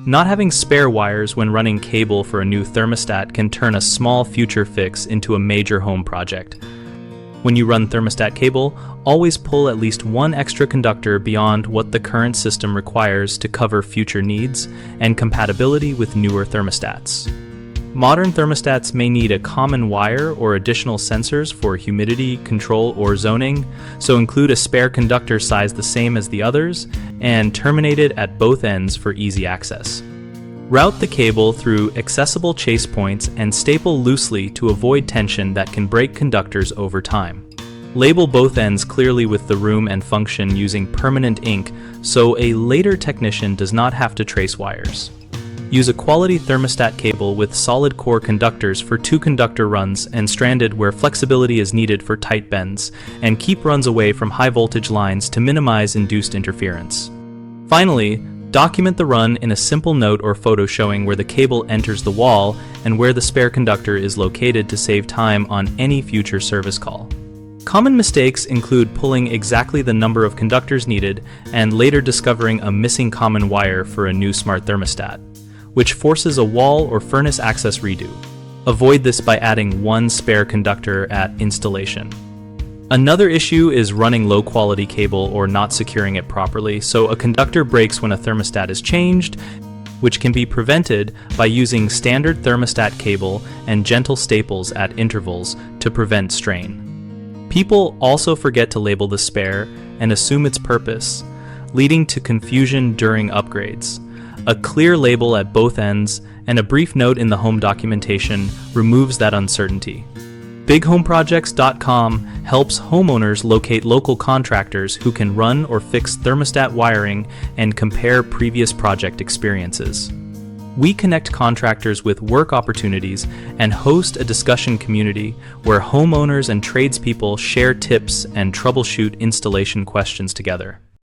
Not having spare wires when running cable for a new thermostat can turn a small future fix into a major home project. When you run thermostat cable, always pull at least one extra conductor beyond what the current system requires to cover future needs and compatibility with newer thermostats. Modern thermostats may need a common wire or additional sensors for humidity control or zoning, so include a spare conductor size the same as the others and terminate it at both ends for easy access. Route the cable through accessible chase points and staple loosely to avoid tension that can break conductors over time. Label both ends clearly with the room and function using permanent ink so a later technician does not have to trace wires. Use a quality thermostat cable with solid core conductors for 2 conductor runs and stranded where flexibility is needed for tight bends, and keep runs away from high voltage lines to minimize induced interference. Finally, document the run in a simple note or photo showing where the cable enters the wall and where the spare conductor is located to save time on any future service call. Common mistakes include pulling exactly the number of conductors needed and later discovering a missing common wire for a new smart thermostat, which forces a wall or furnace access redo. Avoid this by adding one spare conductor at installation. Another issue is running low-quality cable or not securing it properly, so a conductor breaks when a thermostat is changed, which can be prevented by using standard thermostat cable and gentle staples at intervals to prevent strain. People also forget to label the spare and assume its purpose, leading to confusion during upgrades. A clear label at both ends and a brief note in the home documentation removes that uncertainty. BigHomeProjects.com helps homeowners locate local contractors who can run or fix thermostat wiring and compare previous project experiences. We connect contractors with work opportunities and host a discussion community where homeowners and tradespeople share tips and troubleshoot installation questions together.